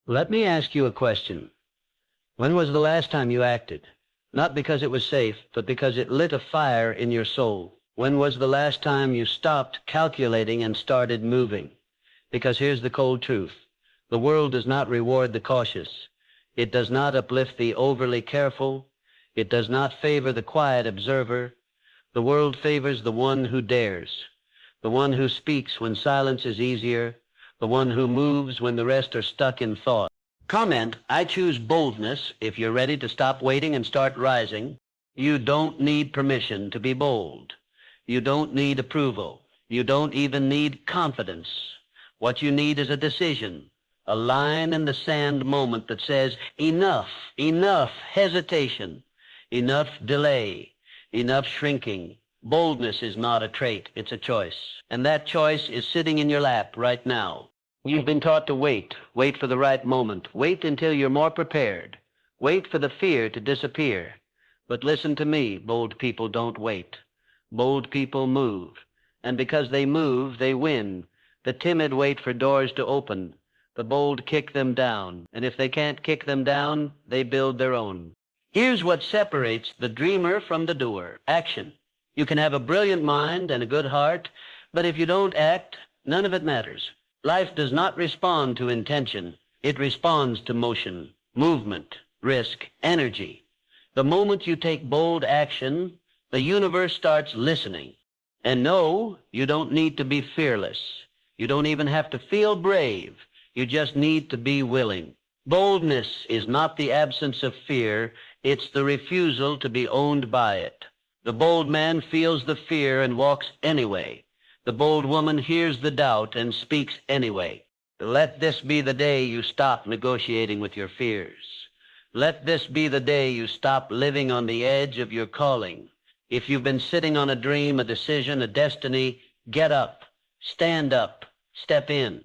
Let me ask you a question. When was the last time you acted? Not because it was safe, but because it lit a fire in your soul. When was the last time you stopped calculating and started moving? Because here's the cold truth. The world does not reward the cautious. It does not uplift the overly careful. It does not favor the quiet observer. The world favors the one who dares, the one who speaks when silence is easier, the one who moves when the rest are stuck in thought. Comment, I choose boldness if you're ready to stop waiting and start rising. You don't need permission to be bold. You don't need approval. You don't even need confidence. What you need is a decision, a line in the sand moment that says, enough, enough hesitation, enough delay, enough shrinking. Boldness is not a trait, it's a choice. And that choice is sitting in your lap right now. You've been taught to wait for the right moment, wait until you're more prepared, wait for the fear to disappear. But listen to me, bold people don't wait. Bold people move, and because they move, they win. The timid wait for doors to open. The bold kick them down, and if they can't kick them down, they build their own. Here's what separates the dreamer from the doer: action. You can have a brilliant mind and a good heart, but if you don't act, none of it matters. Life does not respond to intention. It responds to motion, movement, risk, energy. The moment you take bold action, the universe starts listening. And no, you don't need to be fearless. You don't even have to feel brave. You just need to be willing. Boldness is not the absence of fear. It's the refusal to be owned by it. The bold man feels the fear and walks anyway. The bold woman hears the doubt and speaks anyway. Let this be the day you stop negotiating with your fears. Let this be the day you stop living on the edge of your calling. If you've been sitting on a dream, a decision, a destiny, get up, stand up, step in.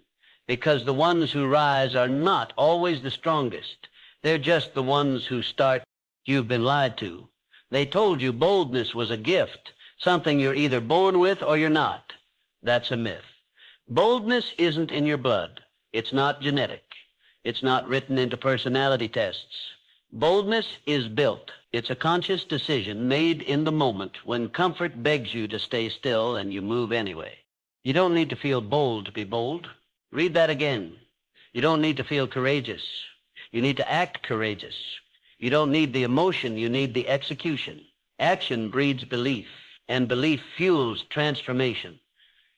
Because the ones who rise are not always the strongest. They're just the ones who start. You've been lied to. They told you boldness was a gift, something you're either born with or you're not. That's a myth. Boldness isn't in your blood. It's not genetic. It's not written into personality tests. Boldness is built. It's a conscious decision made in the moment when comfort begs you to stay still and you move anyway. You don't need to feel bold to be bold. Read that again. You don't need to feel courageous. You need to act courageous. You don't need the emotion, you need the execution. Action breeds belief, and belief fuels transformation.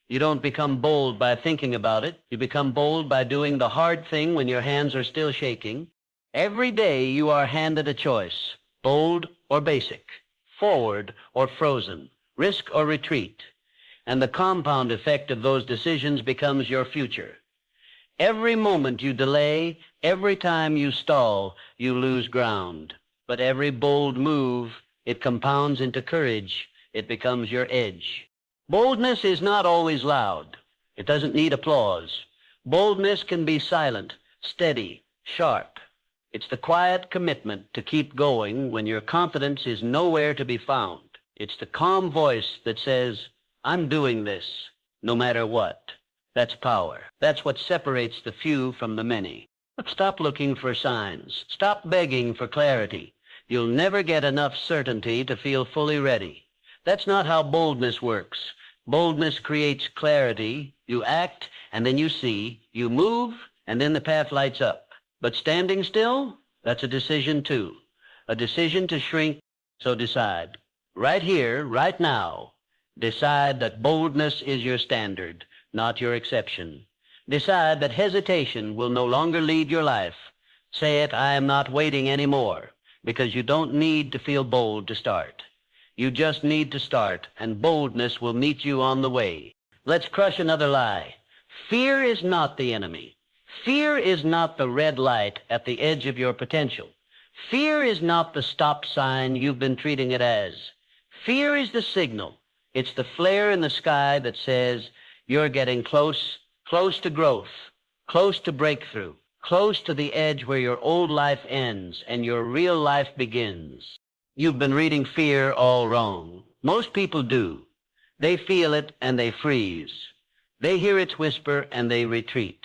You don't become bold by thinking about it. You become bold by doing the hard thing when your hands are still shaking. Every day you are handed a choice, bold or basic, forward or frozen, risk or retreat. And the compound effect of those decisions becomes your future. Every moment you delay, every time you stall, you lose ground. But every bold move, it compounds into courage. It becomes your edge. Boldness is not always loud. It doesn't need applause. Boldness can be silent, steady, sharp. It's the quiet commitment to keep going when your confidence is nowhere to be found. It's the calm voice that says, I'm doing this, no matter what. That's power. That's what separates the few from the many. But stop looking for signs. Stop begging for clarity. You'll never get enough certainty to feel fully ready. That's not how boldness works. Boldness creates clarity. You act, and then you see. You move, and then the path lights up. But standing still, that's a decision too. A decision to shrink, so decide. Right here, right now, decide that boldness is your standard, not your exception. Decide that hesitation will no longer lead your life. Say it, I am not waiting anymore, because you don't need to feel bold to start. You just need to start, and boldness will meet you on the way. Let's crush another lie. Fear is not the enemy. Fear is not the red light at the edge of your potential. Fear is not the stop sign you've been treating it as. Fear is the signal. It's the flare in the sky that says you're getting close, close to growth, close to breakthrough, close to the edge where your old life ends and your real life begins. You've been reading fear all wrong. Most people do. They feel it and they freeze. They hear its whisper and they retreat.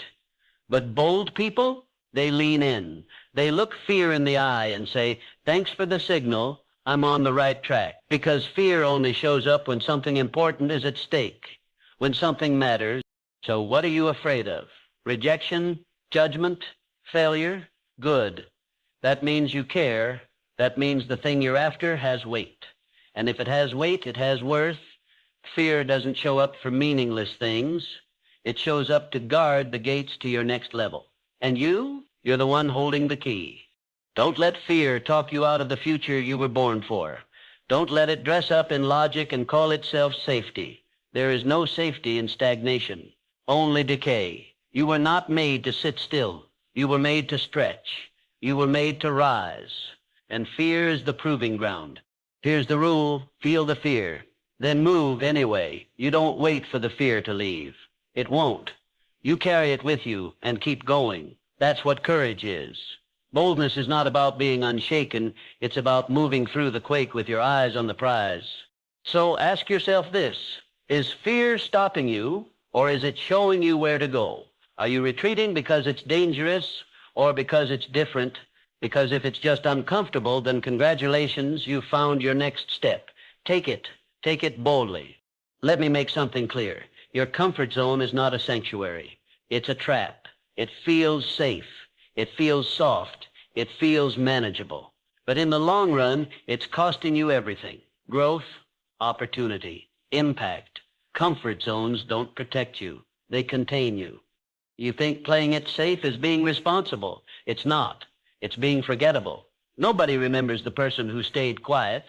But bold people, They lean in. They look fear in the eye and say, "Thanks for the signal. I'm on the right track." Because fear only shows up when something important is at stake, when something matters. So what are you afraid of? Rejection? Judgment? Failure? Good. That means you care. That means the thing you're after has weight. And if it has weight, it has worth. Fear doesn't show up for meaningless things. It shows up to guard the gates to your next level. And you're the one holding the key. Don't let fear talk you out of the future you were born for. Don't let it dress up in logic and call itself safety. There is no safety in stagnation, only decay. You were not made to sit still. You were made to stretch. You were made to rise. And fear is the proving ground. Here's the rule: feel the fear, then move anyway. You don't wait for the fear to leave. It won't. You carry it with you and keep going. That's what courage is. Boldness is not about being unshaken. It's about moving through the quake with your eyes on the prize. So ask yourself this: is fear stopping you, or is it showing you where to go? Are you retreating because it's dangerous, or because it's different? Because if it's just uncomfortable, then congratulations, you've found your next step. Take it. Take it boldly. Let me make something clear. Your comfort zone is not a sanctuary. It's a trap. It feels safe. It feels soft. It feels manageable. But in the long run, it's costing you everything: growth, opportunity, impact. Comfort zones don't protect you. They contain you. You think playing it safe is being responsible. It's not. It's being forgettable. Nobody remembers the person who stayed quiet.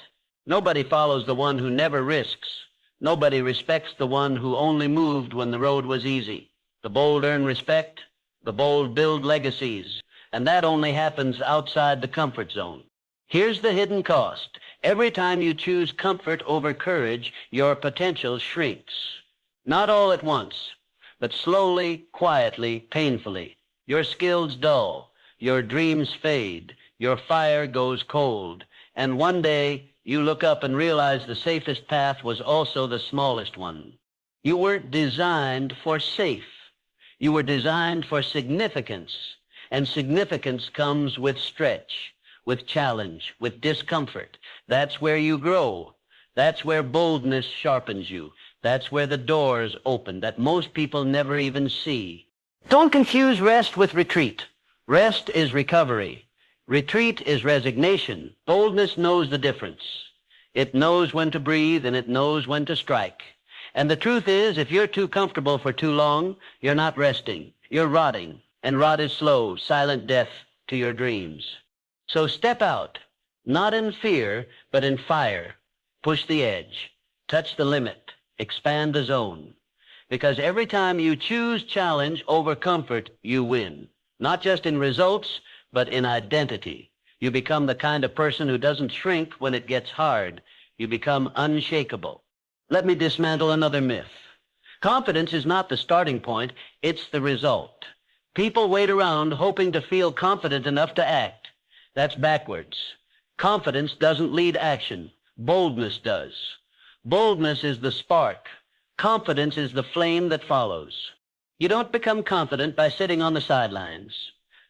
Nobody follows the one who never risks. Nobody respects the one who only moved when the road was easy. The bold earn respect. The bold build legacies. And that only happens outside the comfort zone. Here's the hidden cost. Every time you choose comfort over courage, your potential shrinks. Not all at once, but slowly, quietly, painfully. Your skills dull. Your dreams fade. Your fire goes cold. And one day, you look up and realize the safest path was also the smallest one. You weren't designed for safe. You were designed for significance. And significance comes with stretch, with challenge, with discomfort. That's where you grow. That's where boldness sharpens you. That's where the doors open that most people never even see. Don't confuse rest with retreat. Rest is recovery. Retreat is resignation. Boldness knows the difference. It knows when to breathe and it knows when to strike. And the truth is, if you're too comfortable for too long, you're not resting. You're rotting. And rot is slow, silent death to your dreams. So step out, not in fear, but in fire. Push the edge. Touch the limit. Expand the zone. Because every time you choose challenge over comfort, you win. Not just in results, but in identity. You become the kind of person who doesn't shrink when it gets hard. You become unshakable. Let me dismantle another myth. Confidence is not the starting point, it's the result. People wait around hoping to feel confident enough to act. That's backwards. Confidence doesn't lead action. Boldness does. Boldness is the spark. Confidence is the flame that follows. You don't become confident by sitting on the sidelines.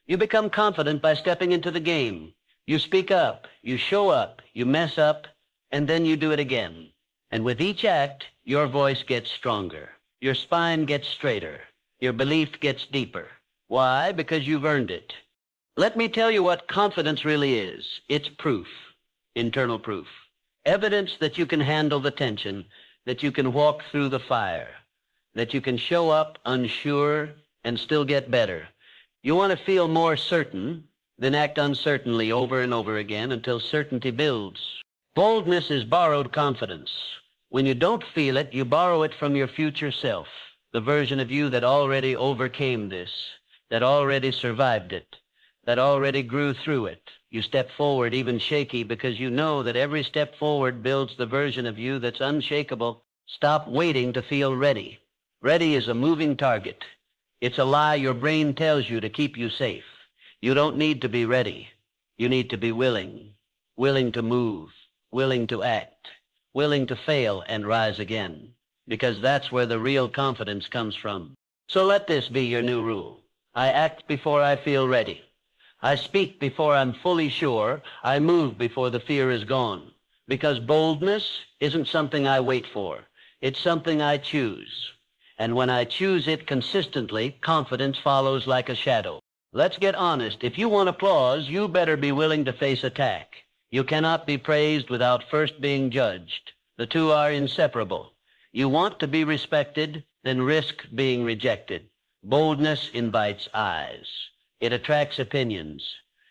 You become confident by stepping into the game. You speak up, you show up, you mess up, and then you do it again. And with each act, your voice gets stronger. Your spine gets straighter. Your belief gets deeper. Why? Because you've earned it. Let me tell you what confidence really is. It's proof, internal proof. Evidence that you can handle the tension, that you can walk through the fire, that you can show up unsure and still get better. You want to feel more certain, then act uncertainly over and over again until certainty builds. Boldness is borrowed confidence. When you don't feel it, you borrow it from your future self, the version of you that already overcame this, that already survived it, that already grew through it. You step forward even shaky because you know that every step forward builds the version of you that's unshakable. Stop waiting to feel ready. Ready is a moving target. It's a lie your brain tells you to keep you safe. You don't need to be ready. You need to be willing. Willing to move. Willing to act. Willing to fail and rise again. Because that's where the real confidence comes from. So let this be your new rule. I act before I feel ready. I speak before I'm fully sure. I move before the fear is gone. Because boldness isn't something I wait for. It's something I choose. And when I choose it consistently, confidence follows like a shadow. Let's get honest. If you want applause, you better be willing to face attack. You cannot be praised without first being judged. The two are inseparable. You want to be respected, then risk being rejected. Boldness invites eyes. It attracts opinions.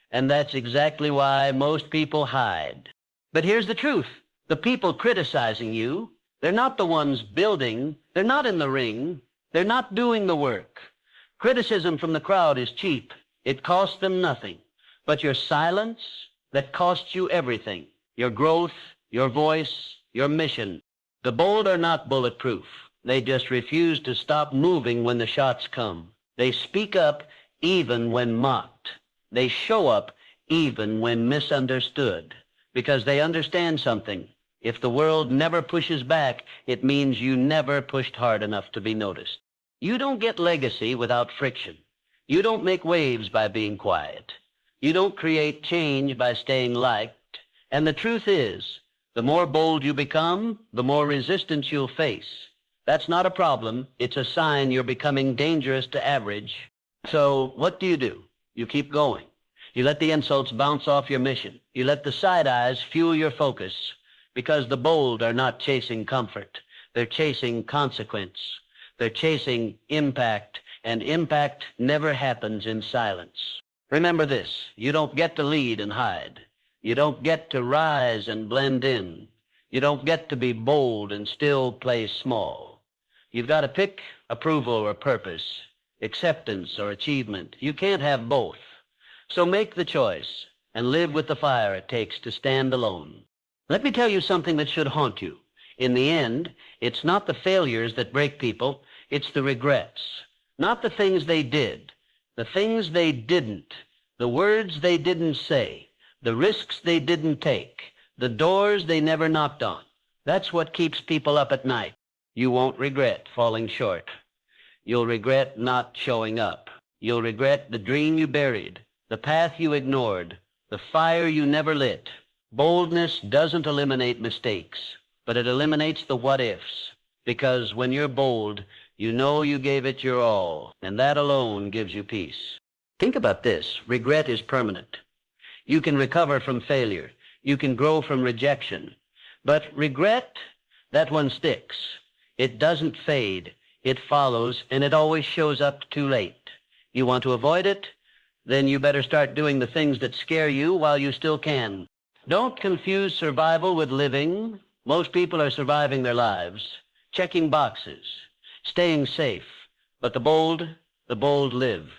And that's exactly why most people hide. But here's the truth. The people criticizing you, they're not the ones building. They're not in the ring. They're not doing the work. Criticism from the crowd is cheap. It costs them nothing. But your silence, that costs you everything. Your growth, your voice, your mission. The bold are not bulletproof. They just refuse to stop moving when the shots come. They speak up even when mocked. They show up even when misunderstood. Because they understand something. If the world never pushes back, it means you never pushed hard enough to be noticed. You don't get legacy without friction. You don't make waves by being quiet. You don't create change by staying liked. And the truth is, the more bold you become, the more resistance you'll face. That's not a problem. It's a sign you're becoming dangerous to average. So what do? You keep going. You let the insults bounce off your mission. You let the side eyes fuel your focus. Because the bold are not chasing comfort. They're chasing consequence. They're chasing impact. And impact never happens in silence. Remember this. You don't get to lead and hide. You don't get to rise and blend in. You don't get to be bold and still play small. You've got to pick approval or purpose, acceptance or achievement. You can't have both. So make the choice and live with the fire it takes to stand alone. Let me tell you something that should haunt you. In the end, it's not the failures that break people, it's the regrets. Not the things they did, the things they didn't, the words they didn't say, the risks they didn't take, the doors they never knocked on. That's what keeps people up at night. You won't regret falling short. You'll regret not showing up. You'll regret the dream you buried, the path you ignored, the fire you never lit. Boldness doesn't eliminate mistakes, but it eliminates the what-ifs. Because when you're bold, you know you gave it your all, and that alone gives you peace. Think about this. Regret is permanent. You can recover from failure. You can grow from rejection. But regret, that one sticks. It doesn't fade. It follows, and it always shows up too late. You want to avoid it? Then you better start doing the things that scare you while you still can. Don't confuse survival with living. Most people are surviving their lives, checking boxes, staying safe. But the bold live.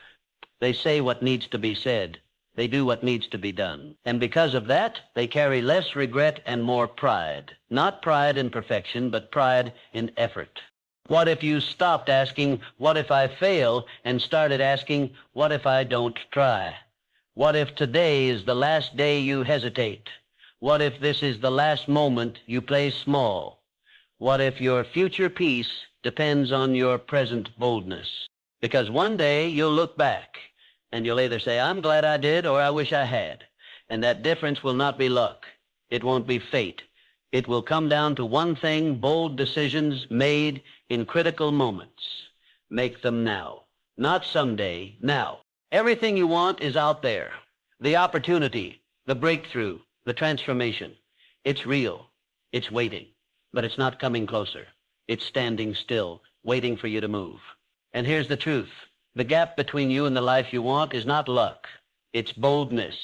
They say what needs to be said. They do what needs to be done. And because of that, they carry less regret and more pride. Not pride in perfection, but pride in effort. What if you stopped asking, what if I fail, and started asking, what if I don't try? What if today is the last day you hesitate? What if this is the last moment you play small? What if your future peace depends on your present boldness? Because one day you'll look back, and you'll either say, I'm glad I did, or I wish I had. And that difference will not be luck. It won't be fate. It will come down to one thing: bold decisions made in critical moments. Make them now. Not someday, now. Everything you want is out there. The opportunity, the breakthrough, the transformation. It's real. It's waiting. But it's not coming closer. It's standing still, waiting for you to move. And here's the truth. The gap between you and the life you want is not luck. It's boldness.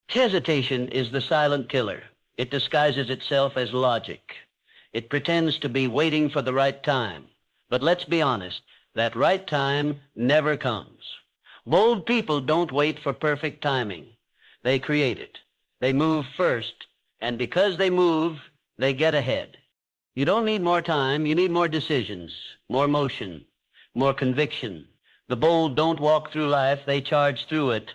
Hesitation is the silent killer. It disguises itself as logic. It pretends to be waiting for the right time. But let's be honest, that right time never comes. Bold people don't wait for perfect timing. They create it. They move first, and because they move, they get ahead. You don't need more time, you need more decisions, more motion, more conviction. The bold don't walk through life, they charge through it.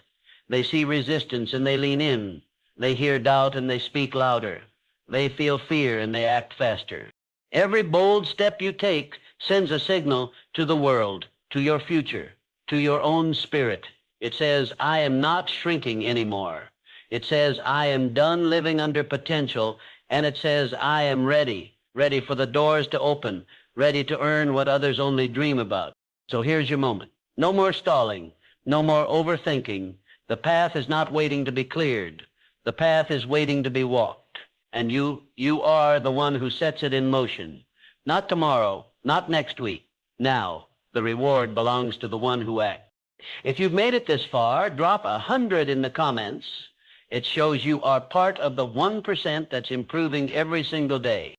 They see resistance and they lean in. They hear doubt and they speak louder. They feel fear and they act faster. Every bold step you take sends a signal to the world, to your future, to your own spirit. It says, I am not shrinking anymore. It says, I am done living under potential. And it says, I am ready for the doors to open, ready to earn what others only dream about. So here's your moment. No more stalling, no more overthinking. The path is not waiting to be cleared. The path is waiting to be walked. And you are the one who sets it in motion. Not tomorrow, not next week. Now, the reward belongs to the one who acts. If you've made it this far, drop 100 in the comments. It shows you are part of the 1% that's improving every single day.